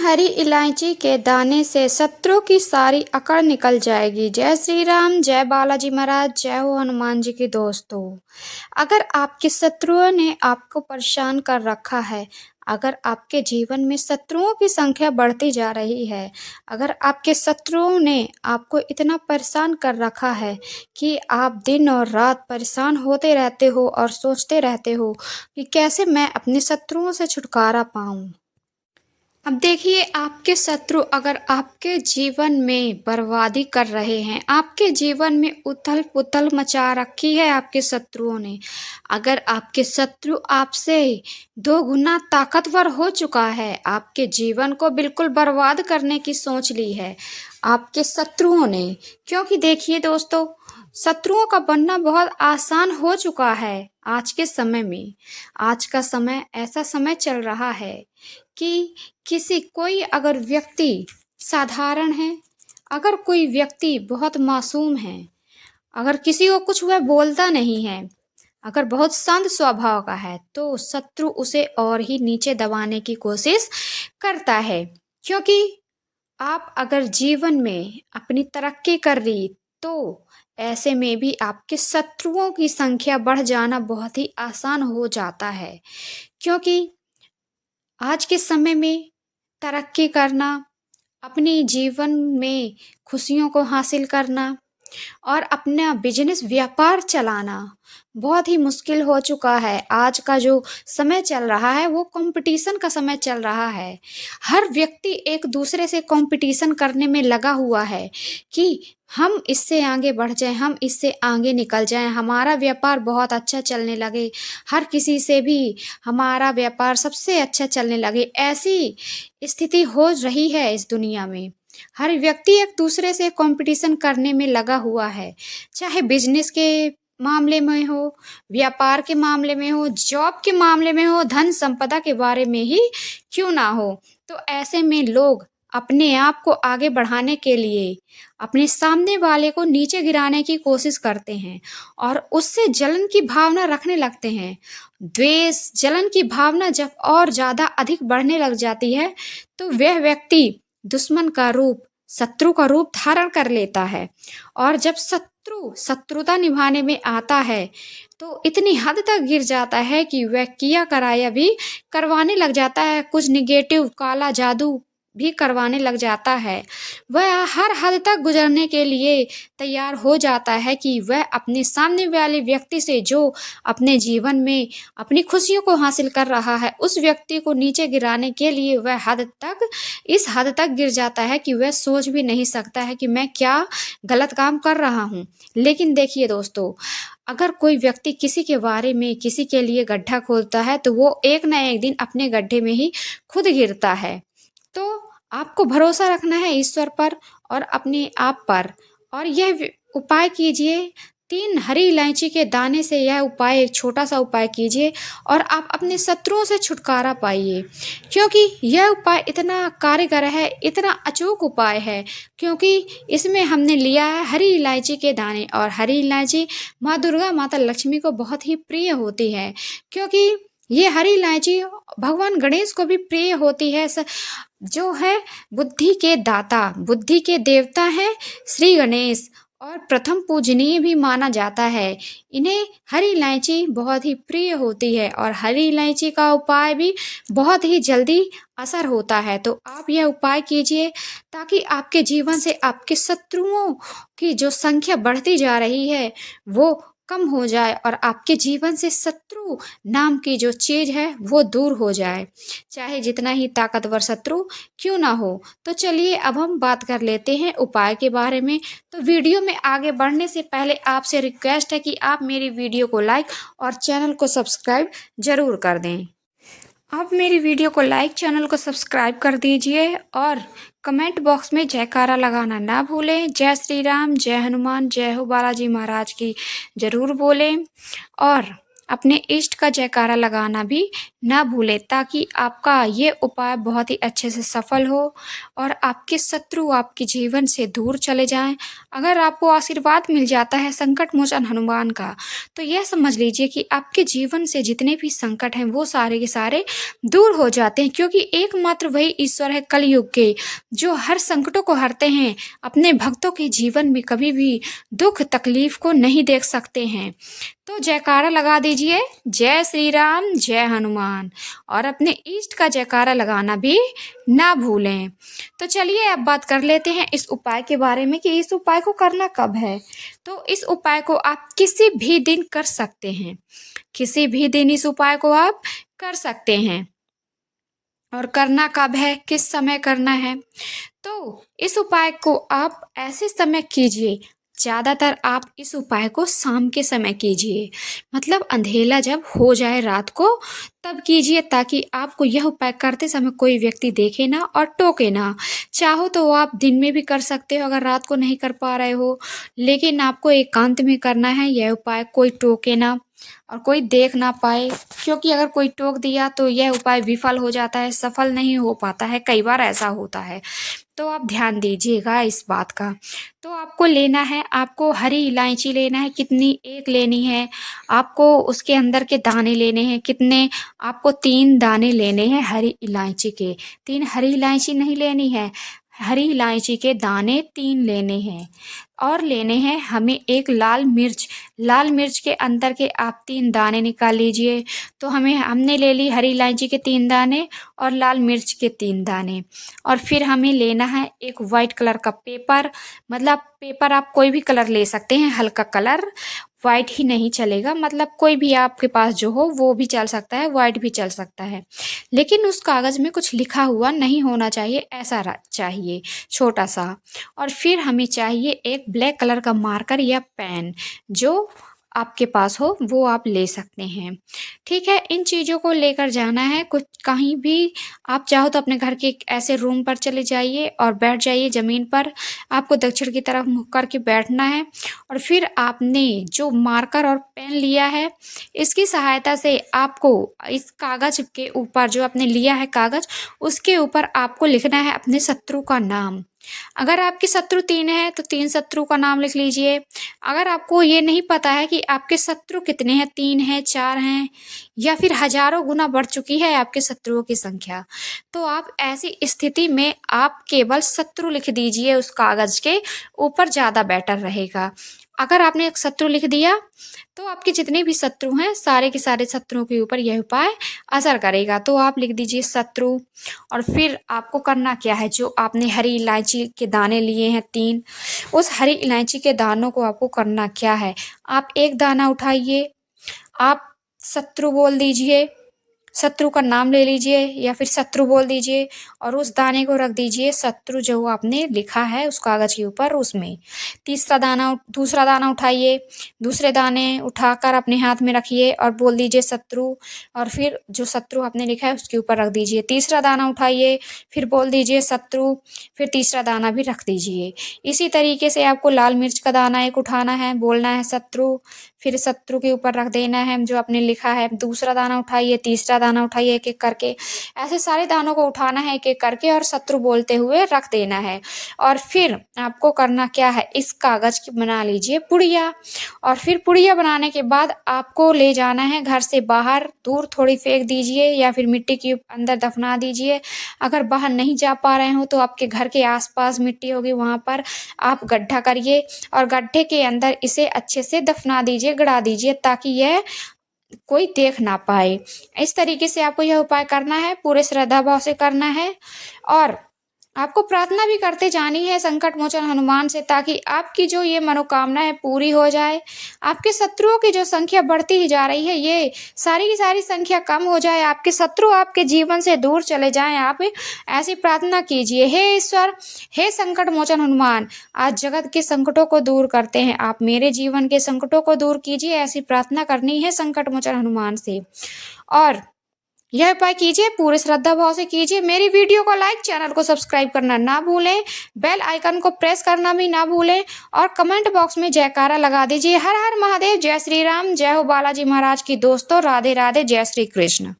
हरी इलायची के दाने से शत्रु की सारी अकड़ निकल जाएगी। जय श्री राम, जय बालाजी महाराज, जय हो हनुमान जी की। दोस्तों, अगर आपके शत्रुओं ने आपको परेशान कर रखा है, अगर आपके जीवन में शत्रुओं की संख्या बढ़ती जा रही है, अगर आपके शत्रुओं ने आपको इतना परेशान कर रखा है कि आप दिन और रात परेशान होते रहते हो और सोचते रहते हो कि कैसे मैं अपने शत्रुओं से छुटकारा पाऊं। अब देखिए, आपके शत्रु अगर आपके जीवन में बर्बादी कर रहे हैं, आपके जीवन में उथल पुथल मचा रखी है आपके शत्रुओं ने, अगर आपके शत्रु आपसे 2 गुना ताकतवर हो चुका है, आपके जीवन को बिल्कुल बर्बाद करने की सोच ली है आपके शत्रुओं ने। क्योंकि देखिए दोस्तों, शत्रुओं का बनना बहुत आसान हो चुका है आज के समय में। आज का समय ऐसा समय चल रहा है कि कोई अगर व्यक्ति साधारण है, अगर कोई व्यक्ति बहुत मासूम है, अगर किसी को कुछ वह बोलता नहीं है, अगर बहुत शांत स्वभाव का है, तो शत्रु उसे और ही नीचे दबाने की कोशिश करता है। क्योंकि आप अगर जीवन में अपनी तरक्की कर रही, तो ऐसे में भी आपके शत्रुओं की संख्या बढ़ जाना बहुत ही आसान हो जाता है। क्योंकि आज के समय में तरक्की करना, अपने जीवन में खुशियों को हासिल करना और अपना बिजनेस व्यापार चलाना बहुत ही मुश्किल हो चुका है। आज का जो समय चल रहा है वो कंपटीशन का समय चल रहा है। हर व्यक्ति एक दूसरे से कंपटीशन करने में लगा हुआ है कि हम इससे आगे बढ़ जाएं, हम इससे आगे निकल जाएं, हमारा व्यापार बहुत अच्छा चलने लगे, हर किसी से भी हमारा व्यापार सबसे अच्छा चलने लगे। ऐसी स्थिति हो रही है इस दुनिया में। हर व्यक्ति एक दूसरे से कंपटीशन करने में लगा हुआ है, चाहे बिजनेस के मामले में हो, व्यापार के मामले में हो, जॉब के मामले में हो, धन संपदा के बारे में ही क्यों ना हो। तो ऐसे में लोग अपने आप को आगे बढ़ाने के लिए अपने सामने वाले को नीचे गिराने की कोशिश करते हैं और उससे जलन की भावना रखने लगते हैं। द्वेष, जलन की भावना जब और ज्यादा अधिक बढ़ने लग जाती है, तो वह व्यक्ति दुश्मन का रूप, शत्रु का रूप धारण कर लेता है। और जब शत्रु शत्रुता निभाने में आता है, तो इतनी हद तक गिर जाता है कि वह किया कराया भी करवाने लग जाता है, कुछ निगेटिव काला जादू भी करवाने लग जाता है। वह हर हद तक गुजरने के लिए तैयार हो जाता है कि वह अपने सामने वाले व्यक्ति से, जो अपने जीवन में अपनी खुशियों को हासिल कर रहा है, उस व्यक्ति को नीचे गिराने के लिए वह इस हद तक गिर जाता है कि वह सोच भी नहीं सकता है कि मैं क्या गलत काम कर रहा हूँ। लेकिन देखिए दोस्तों, अगर कोई व्यक्ति किसी के बारे में, किसी के लिए गड्ढा खोदता है, तो वो एक ना एक दिन अपने गड्ढे में ही खुद गिरता है। तो आपको भरोसा रखना है ईश्वर पर और अपने आप पर, और यह उपाय कीजिए। 3 हरी इलायची के दाने से यह उपाय, एक छोटा सा उपाय कीजिए और आप अपने शत्रुओं से छुटकारा पाइए। क्योंकि यह उपाय इतना कारगर है, इतना अचूक उपाय है, क्योंकि इसमें हमने लिया है हरी इलायची के दाने, और हरी इलायची माँ दुर्गा, माता लक्ष्मी को बहुत ही प्रिय होती है। क्योंकि ये हरी इलायची भगवान गणेश को भी प्रिय होती है। जो है बुद्धि के दाता, बुद्धि के देवता हैं श्री गणेश, और प्रथम पूजनीय भी माना जाता है। इन्हें हरी इलायची बहुत ही प्रिय होती है और हरी इलायची का उपाय भी बहुत ही जल्दी असर होता है। तो आप यह उपाय कीजिए, ताकि आपके जीवन से आपके शत्रुओं की जो संख्या बढ़ती जा रही है वो कम हो जाए और आपके जीवन से शत्रु नाम की जो चीज है वो दूर हो जाए, चाहे जितना ही ताकतवर शत्रु क्यों ना हो। तो चलिए, अब हम बात कर लेते हैं उपाय के बारे में। तो वीडियो में आगे बढ़ने से पहले आपसे रिक्वेस्ट है कि आप मेरी वीडियो को लाइक और चैनल को सब्सक्राइब जरूर कर दें। आप मेरी वीडियो को लाइक, चैनल को सब्सक्राइब कर दीजिए और कमेंट बॉक्स में जयकारा लगाना ना भूलें। जय श्री राम, जय हनुमान, जय हो बालाजी महाराज की जरूर बोलें, और अपने इष्ट का जयकारा लगाना भी ना भूलें, ताकि आपका ये उपाय बहुत ही अच्छे से सफल हो और आपके शत्रु आपके जीवन से दूर चले जाएँ। अगर आपको आशीर्वाद मिल जाता है संकट मोचन हनुमान का, तो यह समझ लीजिए कि आपके जीवन से जितने भी संकट हैं वो सारे के सारे दूर हो जाते हैं, क्योंकि एकमात्र वही ईश्वर है कलयुग के जो हर संकटों को हरते हैं। अपने भक्तों के जीवन में कभी भी दुख तकलीफ को नहीं देख सकते हैं। तो जयकारा लगा दीजिए, जय श्री राम जय हनुमान, और अपने इष्ट का जयकारा लगाना भी ना भूलें। तो चलिए अब बात कर लेते हैं इस उपाय के बारे में कि इस उपाय को करना कब है। तो इस उपाय को आप किसी भी दिन कर सकते हैं, किसी भी दिन इस उपाय को आप कर सकते हैं। और करना कब है, किस समय करना है, तो इस उपाय को आप ऐसे समय कीजिए, ज़्यादातर आप इस उपाय को शाम के समय कीजिए, मतलब अंधेला जब हो जाए रात को तब कीजिए, ताकि आपको यह उपाय करते समय कोई व्यक्ति देखे ना और टोके ना। चाहो तो आप दिन में भी कर सकते हो अगर रात को नहीं कर पा रहे हो, लेकिन आपको एकांत में करना है यह उपाय, कोई टोके ना और कोई देख ना पाए, क्योंकि अगर कोई टोक दिया तो यह उपाय विफल हो जाता है, सफल नहीं हो पाता है, कई बार ऐसा होता है। तो आप ध्यान दीजिएगा इस बात का। तो आपको लेना है, आपको हरी इलायची लेना है, कितनी, एक लेनी है। आपको उसके अंदर के दाने लेने हैं, कितने, आपको 3 दाने लेने हैं हरी इलायची के। 3 हरी इलायची नहीं लेनी है, हरी इलायची के दाने 3 लेने हैं। और लेने हैं हमें एक लाल मिर्च, लाल मिर्च के अंदर के आप 3 दाने निकाल लीजिए। तो हमने ले ली हरी इलायची के 3 दाने और लाल मिर्च के 3 दाने। और फिर हमें लेना है एक वाइट कलर का पेपर, मतलब पेपर आप कोई भी कलर ले सकते हैं, हल्का कलर, वाइट ही नहीं चलेगा, मतलब कोई भी आपके पास जो हो वो भी चल सकता है, वाइट भी चल सकता है, लेकिन उस कागज़ में कुछ लिखा हुआ नहीं होना चाहिए, ऐसा चाहिए छोटा सा। और फिर हमें चाहिए एक ब्लैक कलर का मार्कर या पेन, जो आपके पास हो वो आप ले सकते हैं। ठीक है, इन चीज़ों को लेकर जाना है, कुछ कहीं भी आप चाहो तो अपने घर के एक ऐसे रूम पर चले जाइए और बैठ जाइए ज़मीन पर। आपको दक्षिण की तरफ मुँह करके बैठना है और फिर आपने जो मार्कर और पेन लिया है, इसकी सहायता से आपको इस कागज़ के ऊपर, जो आपने लिया है कागज़, उसके ऊपर आपको लिखना है अपने शत्रु का नाम। अगर आपके शत्रु 3 हैं तो 3 शत्रु का नाम लिख लीजिए। अगर आपको ये नहीं पता है कि आपके शत्रु कितने हैं, 3 हैं, 4 हैं, या फिर हज़ारों गुना बढ़ चुकी है आपके शत्रुओं की संख्या, तो आप ऐसी स्थिति में आप केवल शत्रु लिख दीजिए उस कागज़ के ऊपर, ज़्यादा बेटर रहेगा। अगर आपने एक शत्रु लिख दिया तो आपके जितने भी शत्रु हैं, सारे के सारे शत्रुओं के ऊपर यह उपाय असर करेगा। तो आप लिख दीजिए शत्रु, और फिर आपको करना क्या है, जो आपने हरी इलायची के दाने लिए हैं 3, उस हरी इलायची के दानों को आपको करना क्या है, आप एक दाना उठाइए, आप शत्रु बोल दीजिए, शत्रु का नाम ले लीजिए या फिर शत्रु बोल दीजिए, और उस दाने को रख दीजिए शत्रु जो आपने लिखा है उस कागज़ के ऊपर, उसमें। दूसरा दाना उठाइए, दूसरे दाने उठाकर अपने हाथ में रखिए और बोल दीजिए शत्रु, और फिर जो शत्रु आपने लिखा है उसके ऊपर रख दीजिए। तीसरा दाना उठाइए, फिर बोल दीजिए शत्रु, फिर तीसरा दाना भी रख दीजिए। इसी तरीके से आपको लाल मिर्च का दाना एक उठाना है, बोलना है शत्रु, फिर शत्रु के ऊपर रख देना है जो आपने लिखा है। दूसरा दाना उठाइए, तीसरा दाना उठाइए, एक एक करके, ऐसे सारे दानों को उठाना है एक एक करके और शत्रु बोलते हुए रख देना है। और फिर आपको करना क्या है, इस कागज़ की बना लीजिए पुड़िया, और फिर पुड़िया बनाने के बाद आपको ले जाना है घर से बाहर, दूर थोड़ी फेंक दीजिए या फिर मिट्टी के अंदर दफना दीजिए। अगर बाहर नहीं जा पा रहे हो तो आपके घर के आसपास मिट्टी होगी, वहाँ पर आप गड्ढा करिए और गड्ढे के अंदर इसे अच्छे से दफना दीजिए, गड़ा दीजिए, ताकि यह कोई देख ना पाए। इस तरीके से आपको यह उपाय करना है, पूरे श्रद्धा भाव से करना है, और आपको प्रार्थना भी करते जानी है संकट मोचन हनुमान से, ताकि आपकी जो ये मनोकामना है पूरी हो जाए। आपके शत्रुओं की जो संख्या बढ़ती ही जा रही है, ये सारी की सारी संख्या कम हो जाए, आपके शत्रु आपके जीवन से दूर चले जाएं। आप ऐसी प्रार्थना कीजिए, हे ईश्वर, हे संकट मोचन हनुमान, आज जगत के संकटों को दूर करते हैं, आप मेरे जीवन के संकटों को दूर कीजिए। ऐसी प्रार्थना करनी है संकट मोचन हनुमान से, और यह उपाय कीजिए, पूरे श्रद्धा भाव से कीजिए। मेरी वीडियो को लाइक, चैनल को सब्सक्राइब करना ना भूलें, बेल आइकन को प्रेस करना भी ना भूलें, और कमेंट बॉक्स में जयकारा लगा दीजिए। हर हर महादेव, जय श्री राम, जय हो बालाजी महाराज की। दोस्तों राधे राधे, जय श्री कृष्ण।